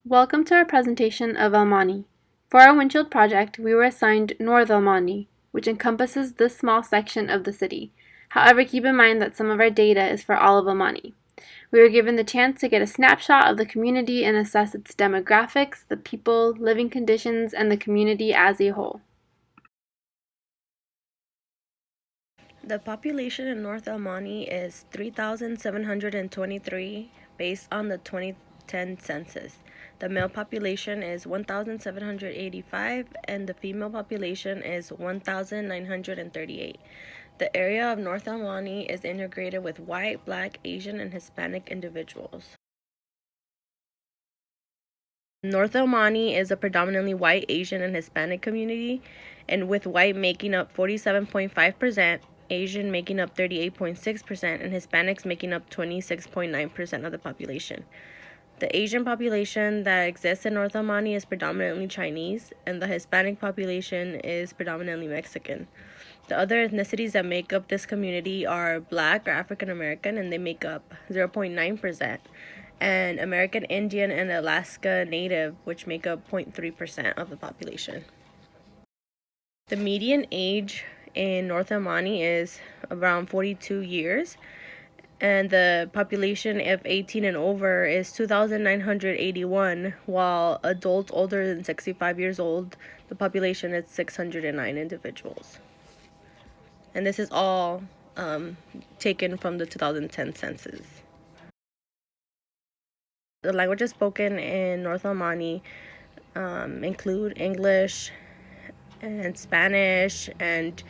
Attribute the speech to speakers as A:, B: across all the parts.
A: Welcome to our presentation of El Monte. For our windshield project, we were assigned North El Monte, which encompasses this small section of the city. However, keep in mind that some of our data is for all of El Monte. We were given the chance to get a snapshot of the community and assess its demographics, the people, living conditions, and the community as a whole.
B: The population in North El Monte is 3,723 based on the 2010 census. The male population is 1,785 and the female population is 1,938. The area of North El Monte is integrated with white, black, Asian, and Hispanic individuals. North El Monte is a predominantly white, Asian, and Hispanic community, and with white making up 47.5%, Asian making up 38.6%, and Hispanics making up 26.9% of the population. The Asian population that exists in North El Monte is predominantly Chinese, and the Hispanic population is predominantly Mexican. The other ethnicities that make up this community are Black or African American, and they make up 0.9%, and American Indian and Alaska Native, which make up 0.3% of the population. The median age in North El Monte is around 42 years, and the population of 18 and over is 2,981, while adults older than 65 years old, the population is 609 individuals. And this is all taken from the 2010 census. The languages spoken in North El Monte include English and Spanish and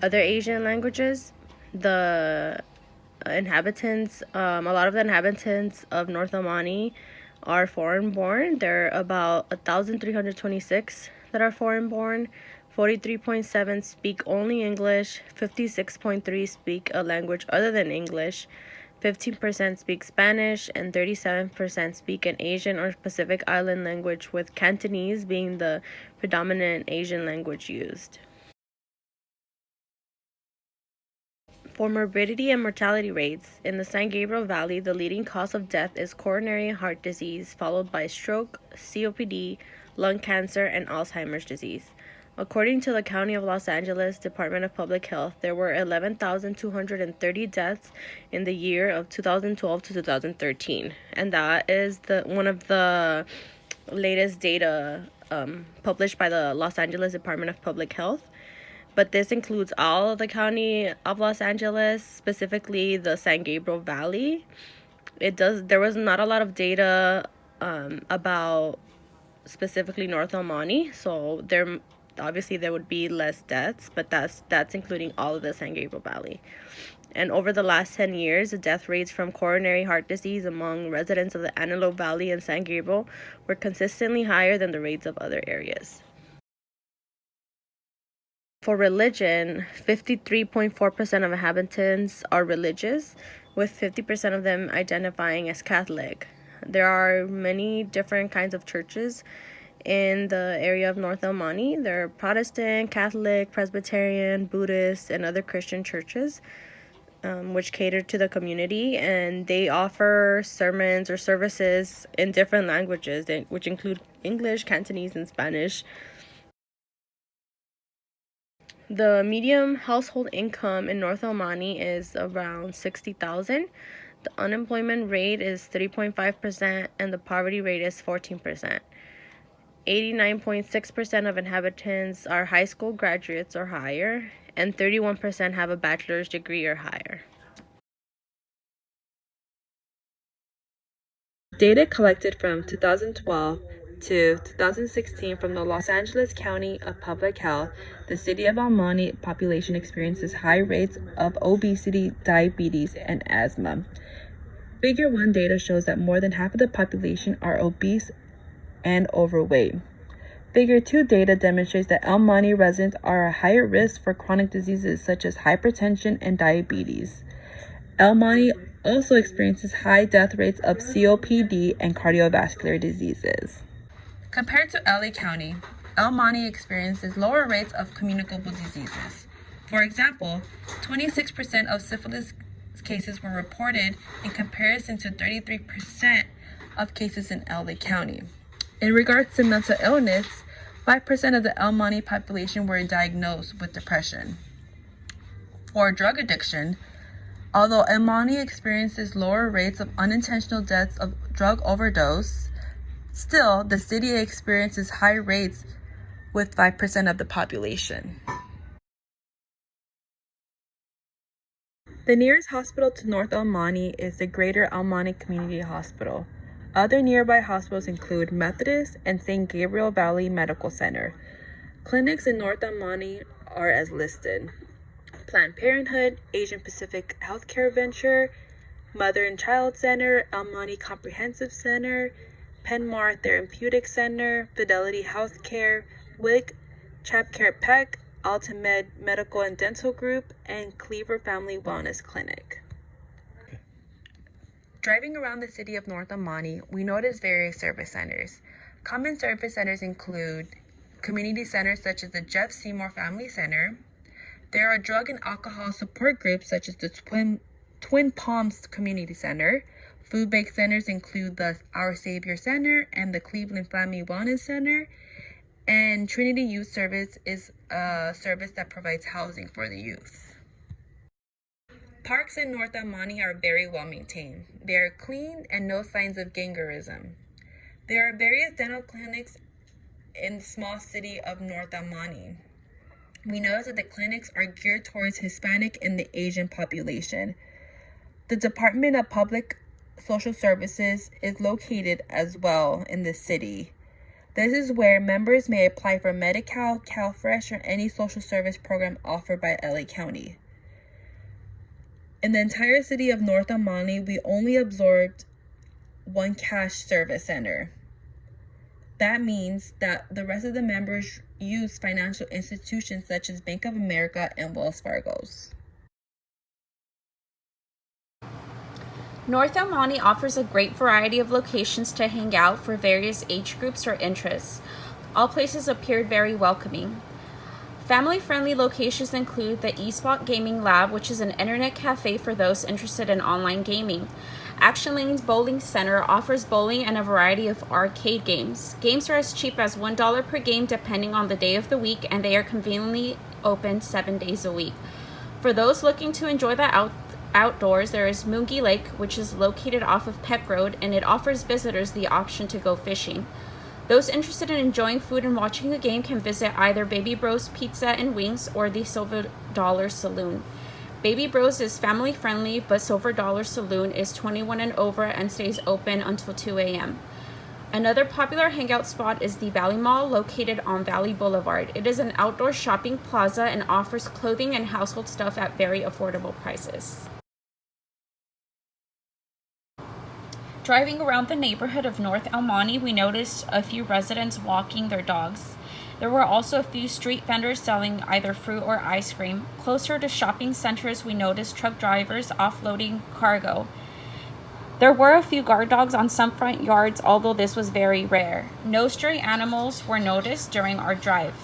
B: other Asian languages. The inhabitants, a lot of the inhabitants of North El Monte are foreign born. There are about 1,326 that are foreign born. 43.7 speak only English, 56.3 speak a language other than English, 15% speak Spanish, and 37% speak an Asian or Pacific Island language, with Cantonese being the predominant Asian language used. For morbidity and mortality rates, in the San Gabriel Valley, the leading cause of death is coronary heart disease, followed by stroke, COPD, lung cancer, and Alzheimer's disease. According to the County of Los Angeles Department of Public Health, there were 11,230 deaths in the year of 2012 to 2013, and that is one of the latest data published by the Los Angeles Department of Public Health. But this includes all of the County of Los Angeles, specifically the San Gabriel Valley. There was not a lot of data about specifically North El Monte, so there would be less deaths, but that's including all of the San Gabriel Valley. And over the last 10 years, the death rates from coronary heart disease among residents of the Antelope Valley and San Gabriel were consistently higher than the rates of other areas. For religion, 53.4% of inhabitants are religious, with 50% of them identifying as Catholic. There are many different kinds of churches in the area of North El Monte. There are Protestant, Catholic, Presbyterian, Buddhist, and other Christian churches, which cater to the community, and they offer sermons or services in different languages, which include English, Cantonese, and Spanish. The median household income in North El Monte is around $60,000. The unemployment rate is 3.5%, and the poverty rate is 14%. 89.6% of inhabitants are high school graduates or higher, and 31% have a bachelor's degree or higher.
C: Data collected from 2012 to 2016 from the Los Angeles County of Public Health, the city of El Monte population experiences high rates of obesity, diabetes, and asthma. Figure 1 data shows that more than half of the population are obese and overweight. Figure 2 data demonstrates that El Monte residents are at higher risk for chronic diseases such as hypertension and diabetes. El Monte also experiences high death rates of COPD and cardiovascular diseases. Compared to LA County, El Monte experiences lower rates of communicable diseases. For example, 26% of syphilis cases were reported in comparison to 33% of cases in LA County. In regards to mental illness, 5% of the El Monte population were diagnosed with depression. For drug addiction, although El Monte experiences lower rates of unintentional deaths of drug overdose, still the city experiences high rates with 5% of the population. The nearest hospital to North El Monte is the Greater El Monte Community Hospital. Other nearby hospitals include Methodist and St. Gabriel Valley Medical Center. Clinics in North El Monte are as listed: Planned Parenthood, Asian Pacific Healthcare Venture, Mother and Child Center, El Monte Comprehensive Center, Penmar Therapeutic Center, Fidelity Healthcare, WIC, Chapcare Peck, Altamed Medical and Dental Group, and Cleaver Family Wellness Clinic. Driving around the city of North El Monte, we notice various service centers. Common service centers include community centers such as the Jeff Seymour Family Center. There are drug and alcohol support groups such as the Twin Palms Community Center. Food bank centers include the Our Savior Center and the Cleveland Family Wellness Center. And Trinity Youth Service is a service that provides housing for the youth. Parks in North El Monte are very well maintained. They are clean and no signs of gangerism. There are various dental clinics in the small city of North El Monte. We notice that the clinics are geared towards Hispanic and the Asian population. The Department of Public Social Services is located as well in the city. This is where members may apply for Medi-Cal, CalFresh, or any social service program offered by LA County. In the entire city of North El Monte, we only absorbed one cash service center. That means that the rest of the members use financial institutions such as Bank of America and Wells Fargo's.
D: North El Monte offers a great variety of locations to hang out for various age groups or interests. All places appeared very welcoming. Family-friendly locations include the eSpot Gaming Lab, which is an internet cafe for those interested in online gaming. Action Lanes Bowling Center offers bowling and a variety of arcade games. Games are as cheap as $1 per game depending on the day of the week, and they are conveniently open 7 days a week. For those looking to enjoy the outdoors, there is Moongi Lake, which is located off of Peck Road, and it offers visitors the option to go fishing. Those interested in enjoying food and watching the game can visit either Baby Bros Pizza and Wings or the Silver Dollar Saloon. Baby Bros is family friendly, but Silver Dollar Saloon is 21 and over and stays open until 2 a.m. Another popular hangout spot is the Valley Mall, located on Valley Boulevard. It is an outdoor shopping plaza and offers clothing and household stuff at very affordable prices. Driving around the neighborhood of North El Monte, we noticed a few residents walking their dogs. There were also a few street vendors selling either fruit or ice cream. Closer to shopping centers, we noticed truck drivers offloading cargo. There were a few guard dogs on some front yards, although this was very rare. No stray animals were noticed during our drive.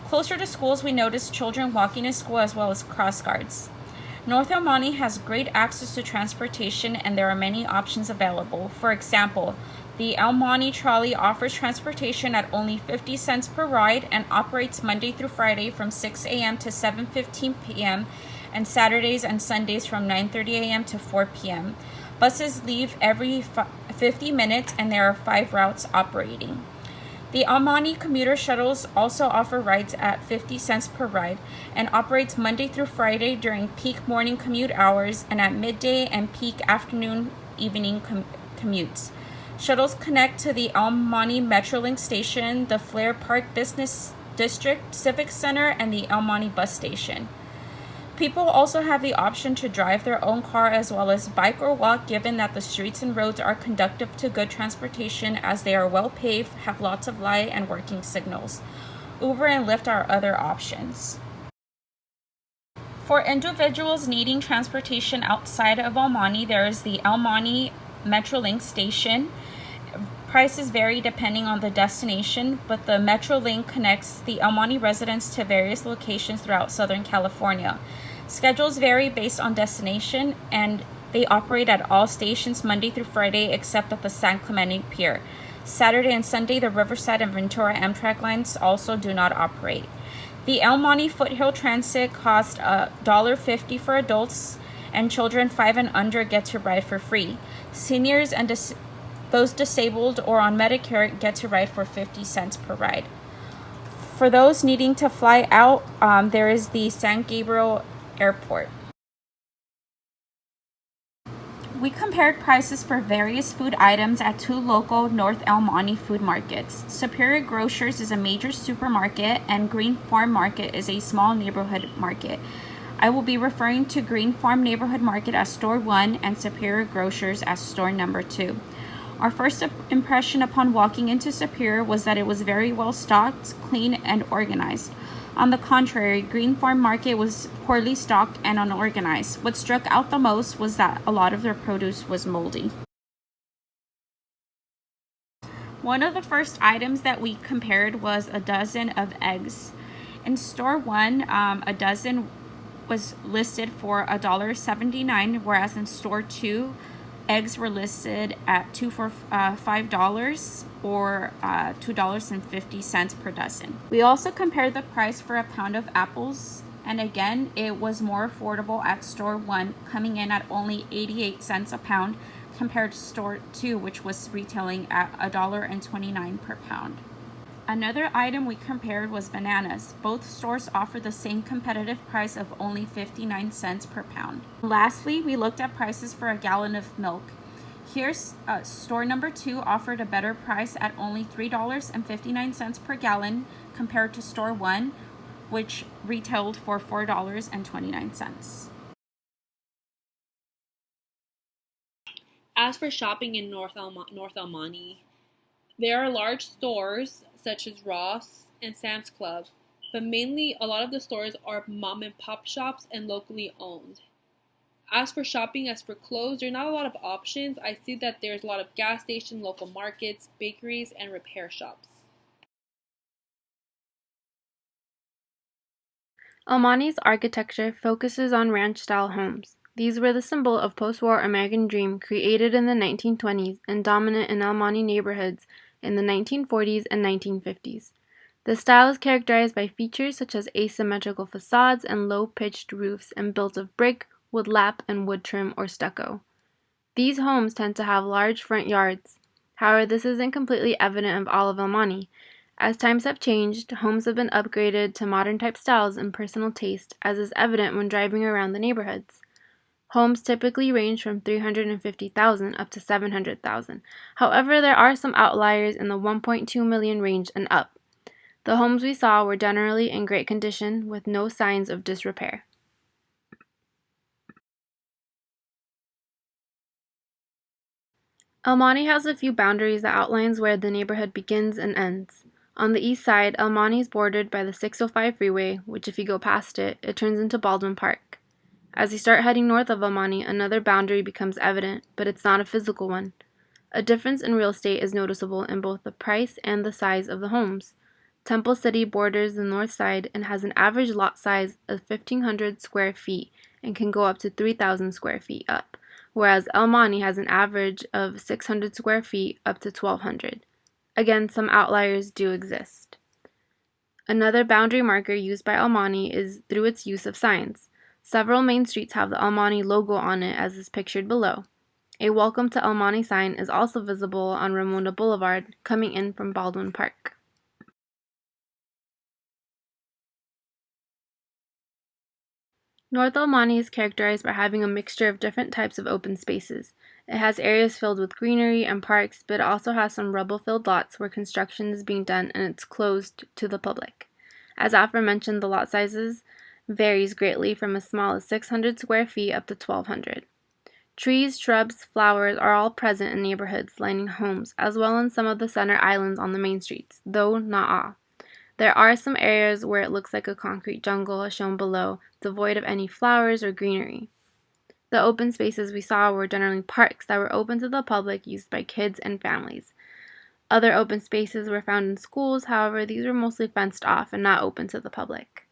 D: Closer to schools, we noticed children walking to school as well as cross guards. North El Monte has great access to transportation, and there are many options available. For example, the El Monte Trolley offers transportation at only 50 cents per ride and operates Monday through Friday from 6 a.m. to 7:15 p.m. and Saturdays and Sundays from 9:30 a.m. to 4 p.m. Buses leave every 50 minutes, and there are 5 routes operating. The El Monte commuter shuttles also offer rides at 50 cents per ride and operates Monday through Friday during peak morning commute hours and at midday and peak afternoon evening commutes. Shuttles connect to the El Monte Metrolink station, the Flair Park Business District Civic Center, and the El Monte bus station. People also have the option to drive their own car as well as bike or walk, given that the streets and roads are conducive to good transportation as they are well paved, have lots of light and working signals. Uber and Lyft are other options. For individuals needing transportation outside of El Monte, there is the El Monte Metrolink station. Prices vary depending on the destination, but the Metrolink connects the El Monte residents to various locations throughout Southern California. Schedules vary based on destination, and they operate at all stations Monday through Friday except at the San Clemente Pier. Saturday and Sunday, the Riverside and Ventura Amtrak lines also do not operate. The El Monte Foothill Transit costs $1.50 for adults, and children 5 and under get to ride for free. Seniors and those disabled or on Medicare get to ride for 50 cents per ride. For those needing to fly out, there is the San Gabriel Airport. We compared prices for various food items at 2 local North El Monte food markets. Superior Grocers is a major supermarket, and Green Farm Market is a small neighborhood market. I will be referring to Green Farm Neighborhood Market as Store 1 and Superior Grocers as Store number 2. Our first impression upon walking into Superior was that it was very well stocked, clean, and organized. On the contrary, Green Farm Market was poorly stocked and unorganized. What struck out the most was that a lot of their produce was moldy. One of the first items that we compared was a dozen of eggs. In Store 1, a dozen was listed for $1.79, whereas in Store 2, eggs were listed at 2 for $5 or $2.50 per dozen. We also compared the price for a pound of apples, and again, it was more affordable at Store 1, coming in at only 88 cents a pound compared to Store 2, which was retailing at $1.29 per pound. Another item we compared was bananas. Both stores offer the same competitive price of only 59 cents per pound. Lastly, we looked at prices for a gallon of milk. Here's store number 2 offered a better price at only $3.59 per gallon compared to store 1, which retailed for $4.29.
E: As for shopping in North El Monte, there are large stores such as Ross and Sam's Club, but mainly a lot of the stores are mom and pop shops and locally owned. As for shopping, as for clothes, there are not a lot of options. I see that there's a lot of gas stations, local markets, bakeries, and repair shops.
A: El Monte's architecture focuses on ranch-style homes. These were the symbol of post-war American dream created in the 1920s and dominant in El Monte neighborhoods in the 1940s and 1950s. The style is characterized by features such as asymmetrical facades and low-pitched roofs and built of brick, woodlap, and wood trim or stucco. These homes tend to have large front yards. However, this isn't completely evident of all of El Monte. As times have changed, homes have been upgraded to modern-type styles and personal taste, as is evident when driving around the neighborhoods. Homes typically range from $350,000 up to $700,000. However, there are some outliers in the $1.2 million range and up. The homes we saw were generally in great condition with no signs of disrepair. El Monte has a few boundaries that outlines where the neighborhood begins and ends. On the east side, El Monte is bordered by the 605 freeway, which if you go past it, it turns into Baldwin Park. As you start heading north of El Monte, another boundary becomes evident, but it's not a physical one. A difference in real estate is noticeable in both the price and the size of the homes. Temple City borders the north side and has an average lot size of 1,500 square feet and can go up to 3,000 square feet up, whereas El Monte has an average of 600 square feet up to 1,200. Again, some outliers do exist. Another boundary marker used by El Monte is through its use of signs. Several main streets have the El Monte logo on it, as is pictured below. A Welcome to El Monte sign is also visible on Ramona Boulevard, coming in from Baldwin Park. North El Monte is characterized by having a mixture of different types of open spaces. It has areas filled with greenery and parks, but it also has some rubble-filled lots where construction is being done and it's closed to the public. As aforementioned, the lot sizes varies greatly from as small as 600 square feet up to 1,200. Trees, shrubs, flowers are all present in neighborhoods lining homes, as well as some of the center islands on the main streets, though not all. There are some areas where it looks like a concrete jungle, as shown below, devoid of any flowers or greenery. The open spaces we saw were generally parks that were open to the public, used by kids and families. Other open spaces were found in schools, however, these were mostly fenced off and not open to the public.